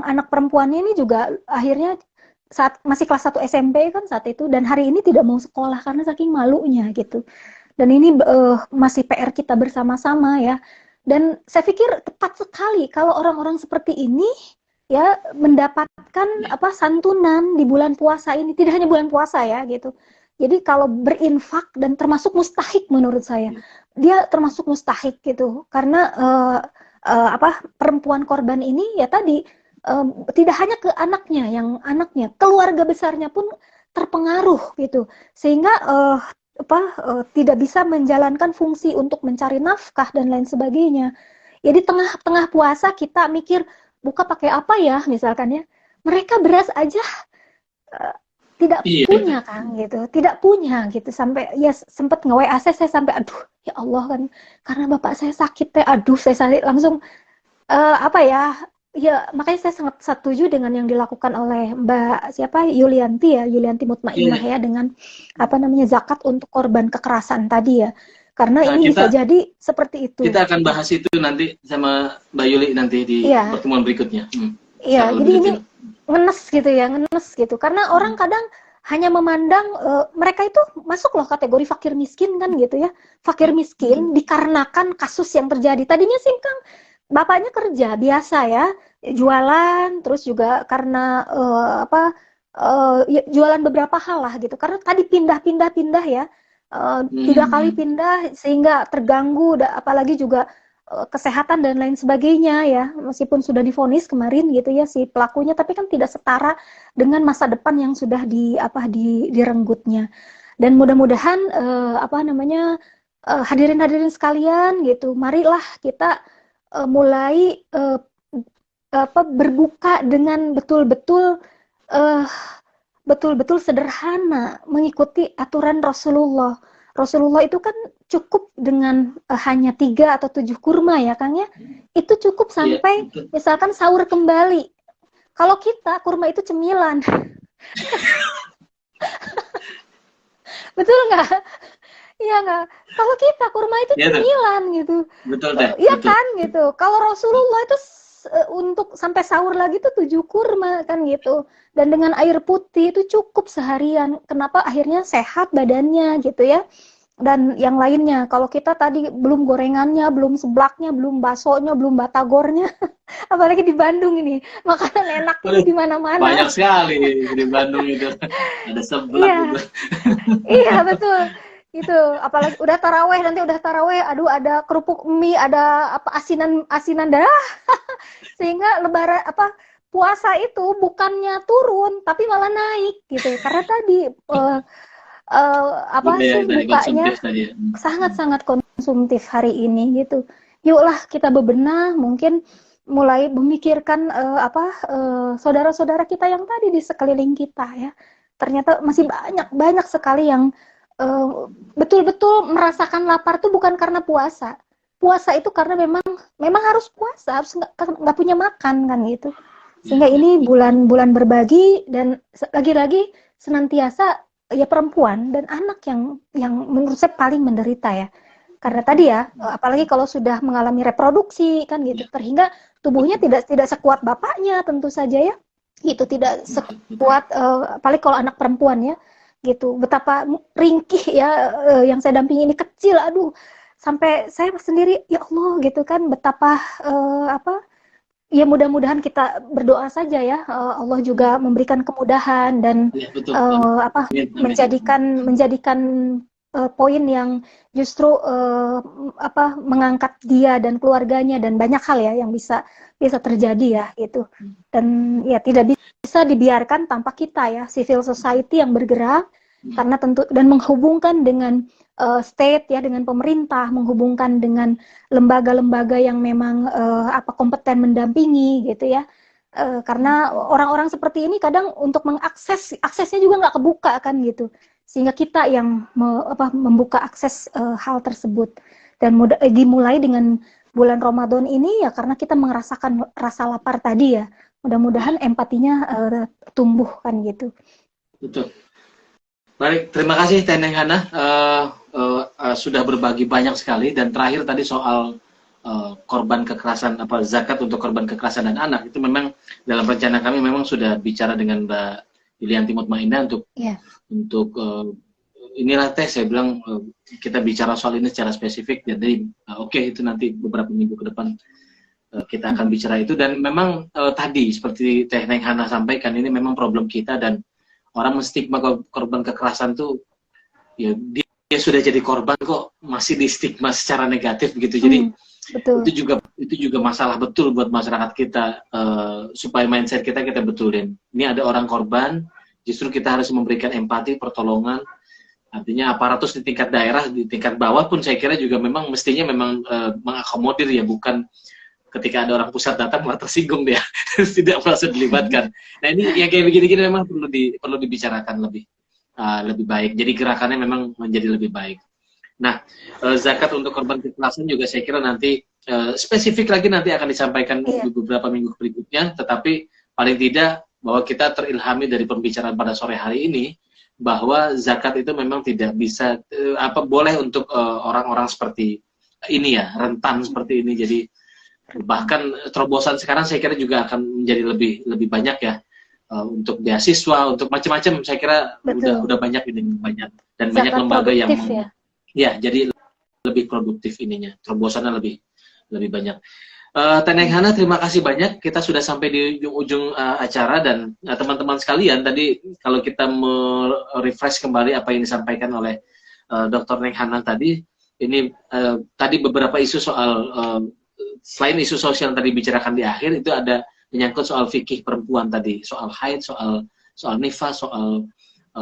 anak perempuannya ini juga akhirnya saat masih kelas 1 SMP kan saat itu, dan hari ini tidak mau sekolah karena saking malunya gitu. Dan ini masih PR kita bersama-sama ya. Dan saya pikir tepat sekali kalau orang-orang seperti ini ya mendapatkan santunan di bulan puasa ini, tidak hanya bulan puasa ya gitu. Jadi kalau berinfak, dan termasuk mustahik menurut saya, dia termasuk mustahik gitu, karena perempuan korban ini ya tadi tidak hanya ke anaknya, keluarga besarnya pun terpengaruh gitu, sehingga tidak bisa menjalankan fungsi untuk mencari nafkah dan lain sebagainya. Jadi tengah-tengah puasa kita mikir buka pakai apa ya misalkan ya. Mereka beras aja uh, tidak Iya. punya kan gitu, tidak punya gitu, sampai ya sempet nge-WA saya sampai aduh ya Allah kan karena bapak saya sakit teh, aduh saya langsung apa ya, ya makanya saya sangat setuju dengan yang dilakukan oleh Mbak siapa Yulianti Mutmainnah Iya. ya, dengan apa namanya zakat untuk korban kekerasan tadi ya, karena Nah, ini bisa jadi seperti itu. kita akan bahas itu nanti sama Mbak Yuli nanti di Iya, pertemuan berikutnya. iya, Secara jadi lebih ini detail. ngenes gitu, karena orang kadang hanya memandang mereka itu masuk loh kategori fakir miskin kan gitu ya, fakir miskin dikarenakan kasus yang terjadi. Tadinya sih Kang bapaknya kerja biasa ya, jualan, terus juga karena ya, jualan beberapa hal lah gitu. Karena tadi pindah-pindah ya, 3 kali pindah sehingga terganggu, apalagi juga kesehatan dan lain sebagainya ya. Meskipun sudah divonis kemarin gitu ya si pelakunya, tapi kan tidak setara dengan masa depan yang sudah direnggutnya. Dan mudah-mudahan hadirin-hadirin sekalian gitu, marilah kita mulai berbuka dengan uh, betul-betul sederhana, mengikuti aturan Rasulullah. Rasulullah itu kan cukup dengan hanya 3 atau 7 kurma ya Kang ya, itu cukup sampai misalkan sahur kembali. Kalau kita kurma itu cemilan. Betul nggak? Iya nggak? Kalau kita kurma itu cemilan gitu. Betul deh. Iya kan gitu. Kalau Rasulullah itu untuk sampai sahur lagi tuh 7 kurma kan gitu. Dan dengan air putih itu cukup seharian. Kenapa akhirnya sehat badannya gitu ya. Dan yang lainnya, kalau kita tadi belum gorengannya, belum seblaknya, belum baksonya, belum batagornya, apalagi di Bandung ini, makanan enak ini di mana-mana. Banyak sekali di Bandung itu. Ada seblak iya. juga. Iya, betul. Itu apalagi udah taraweh, nanti udah taraweh, aduh ada kerupuk mie, ada apa asinan darah. Sehingga lebaran puasa itu bukannya turun tapi malah naik gitu. Karena tadi bukanya sangat-sangat konsumtif hari ini gitu. Yuklah kita bebenah, mungkin mulai memikirkan saudara-saudara kita yang tadi di sekeliling kita ya. Ternyata masih banyak sekali yang betul-betul merasakan lapar tuh bukan karena puasa. Puasa itu karena memang harus puasa, harus nggak punya makan kan gitu. Sehingga ini bulan berbagi, dan lagi-lagi senantiasa ya perempuan dan anak yang menurut saya paling menderita ya. Karena tadi ya, apalagi kalau sudah mengalami reproduksi kan gitu, sehingga tubuhnya tidak sekuat bapaknya tentu saja ya. Gitu, tidak sekuat apalagi kalau anak perempuan ya. Gitu. Betapa ringkih ya yang saya dampingi ini kecil, aduh. Sampai saya sendiri ya Allah gitu kan, betapa ya mudah-mudahan kita berdoa saja ya, Allah juga memberikan kemudahan dan menjadikan poin yang justru mengangkat dia dan keluarganya, dan banyak hal ya yang bisa terjadi ya gitu. Dan ya tidak bisa dibiarkan tanpa kita ya, civil society yang bergerak, karena tentu dan menghubungkan dengan state ya, dengan pemerintah, menghubungkan dengan lembaga-lembaga yang memang kompeten mendampingi gitu ya. Karena orang-orang seperti ini kadang untuk aksesnya juga nggak kebuka kan gitu, sehingga kita yang membuka akses hal tersebut. Dan dimulai dengan bulan Ramadan ini ya karena kita merasakan rasa lapar tadi ya, mudah-mudahan empatinya tumbuh kan gitu. Betul. Baik, terima kasih Teh Neng Hana sudah berbagi banyak sekali. Dan terakhir tadi soal korban kekerasan, zakat untuk korban kekerasan dan anak, itu memang dalam rencana kami memang sudah bicara dengan Mbak Yulianti Mutmainnah untuk inilah Teh, saya bilang kita bicara soal ini secara spesifik. Jadi oke, itu nanti beberapa minggu ke depan kita akan bicara itu. Dan memang tadi seperti Teh Neng Hana sampaikan, ini memang problem kita, dan orang menstigma korban kekerasan tuh ya dia sudah jadi korban kok masih di stigma secara negatif begitu. Jadi betul. itu juga masalah betul buat masyarakat kita, supaya mindset kita betulin. Ini ada orang korban, Justru kita harus memberikan empati, pertolongan. Artinya aparatus di tingkat daerah, di tingkat bawah pun saya kira juga memang mestinya memang mengakomodir ya, bukan ketika ada orang pusat datang malah tersinggung dia, tidak merasa dilibatkan. Nah ini yang kayak begini-gini memang perlu dibicarakan lebih baik. Jadi gerakannya memang menjadi lebih baik. Nah, zakat untuk korban kekerasan juga saya kira nanti spesifik lagi nanti akan disampaikan di beberapa minggu berikutnya. Tetapi paling tidak bahwa kita terilhami dari pembicaraan pada sore hari ini, bahwa zakat itu memang tidak bisa boleh untuk orang-orang seperti ini ya, rentan seperti ini. Jadi bahkan terobosan sekarang saya kira juga akan menjadi lebih banyak ya, untuk beasiswa, untuk macam-macam. Saya kira udah banyak ini, banyak dan zakat banyak lembaga yang ya jadi lebih produktif ininya, terobosannya lebih banyak. Teneng Hana, terima kasih banyak. Kita sudah sampai di ujung acara, dan teman-teman sekalian, tadi kalau kita merefresh kembali apa yang disampaikan oleh Dr. Neng Hana tadi, ini tadi beberapa isu soal selain isu sosial yang tadi bicarakan di akhir, itu ada menyangkut soal fikih perempuan tadi, soal haid, soal nifas,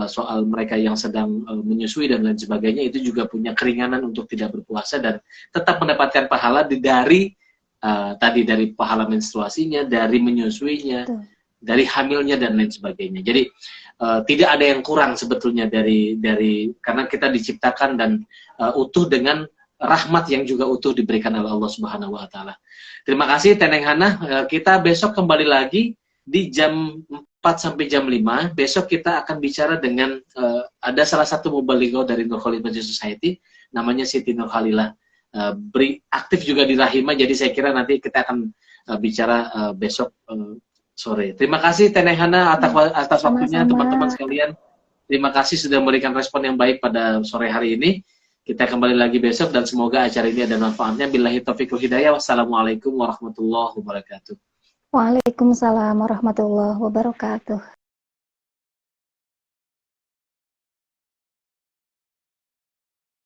soal mereka yang sedang menyusui dan lain sebagainya. Itu juga punya keringanan untuk tidak berpuasa dan tetap mendapatkan pahala dari dari pahala menstruasinya, dari menyusuinya, dari hamilnya dan lain sebagainya. Jadi tidak ada yang kurang sebetulnya dari karena kita diciptakan dan utuh dengan rahmat yang juga utuh diberikan oleh Allah Subhanahu wa taala. Terima kasih Teneng Hana. Kita besok kembali lagi di jam 4 sampai jam 5. Besok kita akan bicara dengan ada salah satu mubalighah dari Nur Khalil Masjid Society, namanya Siti Nur Khalilah. Beri aktif juga di Rahimah, jadi saya kira nanti kita akan bicara besok sore. Terima kasih Teneng Hana atas waktunya, teman-teman sekalian. Terima kasih sudah memberikan respon yang baik pada sore hari ini. Kita kembali lagi besok dan semoga acara ini ada manfaatnya. Billahi taufiq wal hidayah. Wassalamualaikum warahmatullahi wabarakatuh. Waalaikumsalam warahmatullahi wabarakatuh.